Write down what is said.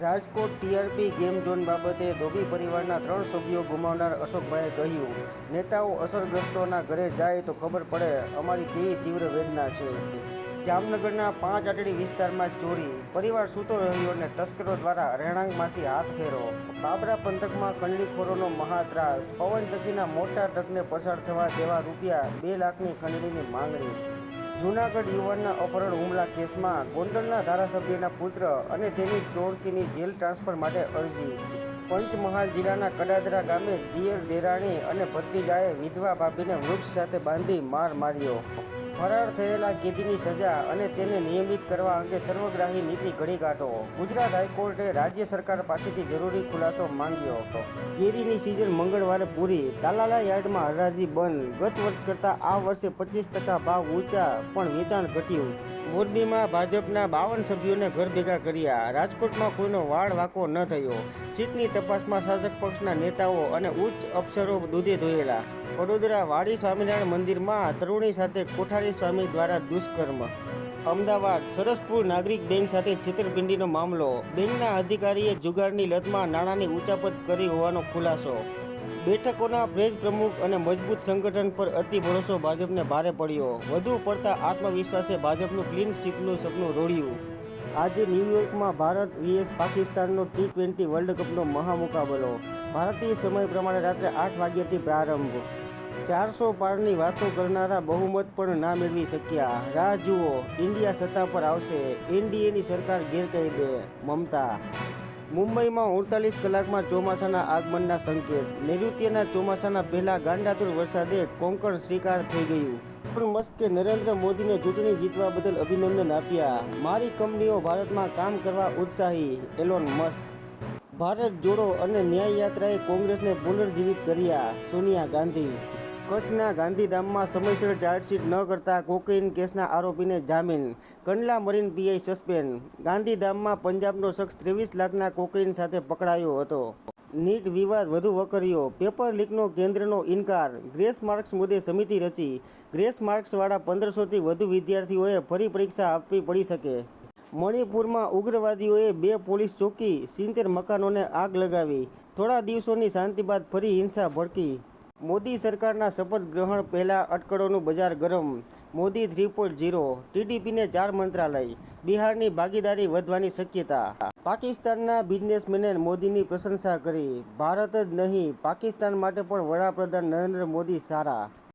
Rajkot TRP game zone બાબતે ધોબી પરિવારના 3 સભ્યો ગુમાવનાર અશોકભાઈએ કહ્યું, નેતાઓ અસરગ્રસ્તોના ઘરે જાય તો ખબર પડે અમારી કેવી તીવ્ર વેદના છે. જામનગરના 5 આટડી વિસ્તારમાં ચોરી, પરિવાર સૂતો રહ્યો અને તસ્કરો દ્વારા રહેણાંકમાંથી હાથ ફેરો. બાબરા પંથકમાં ખંડણીખોરોનો મહાત્રાસ, પવનચક્કીના મોટા ટ્રકને પસાર થવા દેવા ₹2 લાખની ખંડણીની માંગણી. જૂનાગઢ યુવાનના અપહરણ હુમલા કેસમાં ગોંડલના ધારાસભ્યના પુત્ર અને તેની ટોળકીની જેલ ટ્રાન્સફર માટે અરજી. પંચમહાલ જિલ્લાના કડાદરા ગામે દિયર, દેરાણી અને ભત્રીજાએ વિધવા ભાભીને વૃક્ષ સાથે બાંધી માર માર્યો. ફરાર થયેલા કેદીની સજા અને તેને નિયમિત કરવા અંગે સર્વગ્રાહી નીતિ ઘડી કાઢો. ગુજરાત હાઈકોર્ટે રાજ્ય સરકાર પાસેથી જરૂરી ખુલાસો માંગ્યો. કેરીની સિઝન મંગળવારે પૂરી, તાલાલા યાર્ડમાં હરાજી બંધ. ગત વર્ષ કરતાં આ વર્ષે 25% ભાવ ઊંચા, પણ વેચાણ ઘટ્યું. મોરબીમાં ભાજપના 52 સભ્યોને ઘર ભેગા કર્યા. રાજકોટમાં કોઈનો વાળ વાંકો ન થયો. સીટની તપાસમાં શાસક પક્ષના નેતાઓ અને ઉચ્ચ અફસરો દૂધે ધોયેલા. વડોદરા વાડી સ્વામિનારાયણ મંદિરમાં તરુણી સાથે કોઠારી સ્વામી દ્વારા દુષ્કર્મ. અમદાવાદ સરસપુર નાગરિક બેંક સાથે છેતરપિંડીનો મામલો, બેંકના અધિકારીએ જુગારની લતમાં નાણાંની ઉચાપત કરી હોવાનો ખુલાસો. બેઠકોના પ્રેસ પ્રમુખ અને મજબૂત સંગઠન પર અતિ ભરોસો ભાજપને ભારે પડ્યો. વધુ પડતા આત્મવિશ્વાસે ભાજપનું ક્લીન સ્વીપનું સપનું રોળ્યું. આજે ન્યૂયોર્કમાં ભારત vs પાકિસ્તાનનો T20 વર્લ્ડ કપનો મહામુકાબલો. ભારતીય સમય પ્રમાણે રાત્રે 8 વાગ્યાથી પ્રારંભ. 400 પારની વાતો કરનારા બહુમત પણ ના મેળવી શક્યા. રાહ જુઓ, ઇન્ડિયા સત્તા પર આવશે, એનડીએની સરકાર ગેરકાયદે. મમતા. મુંબઈમાં 48 કલાકમાં ચોમાસાના આગમનના સંકેત. નૈઋત્યના ચોમાસાના પહેલા ગાંડાતુર વરસાદે કોંકણ શ્રીકાર થઈ ગયું. ઇલોન મસ્કે નરેન્દ્ર મોદીને ચૂંટણી જીતવા બદલ અભિનંદન આપ્યા. મારી કંપનીઓ ભારતમાં કામ કરવા ઉત્સાહી. Alone Musk. ભારત જોડો અને ન્યાય યાત્રાએ કોંગ્રેસને પુનર્જીવિત કર્યા. સોનિયા ગાંધી. કચ્છના ગાંધીધામમાં સમયસર ચાર્જશીટ ન કરતા કોકેઈન કેસના આરોપીને જામીન. Kandla marine PI suspend. ગાંધીધામમાં પંજાબનો શખ્સ 23 લાખના કોકેઈન સાથે પકડાયો હતો. નીટ વિવાદ વધુ વકર્યો. પેપર લીકનો કેન્દ્રનો ઇનકાર. ગ્રેસ માર્ક્સ મુદ્દે સમિતિ રચી. ગ્રેસ માર્ક્સવાળા 1500થી વધુ વિદ્યાર્થીઓએ ફરી પરીક્ષા આપવી પડી શકે. મણિપુરમાં ઉગ્રવાદીઓએ 2 પોલીસ ચોકી, 70 મકાનોને આગ લગાવી. થોડા દિવસોની શાંતિ બાદ ફરી હિંસા ભડકી. મોદી સરકારના શપથ ગ્રહણ પહેલા અટકળોનું બજાર ગરમ. મોદી 3.0, ટીડીપીને 4 મંત્રાલય. બિહારની ભાગીદારી વધવાની શક્યતા. પાકિસ્તાનના બિઝનેસમેને મોદીની પ્રશંસા કરી. ભારત જ નહીં, પાકિસ્તાન માટે પણ વડાપ્રધાન નરેન્દ્ર મોદી સારા.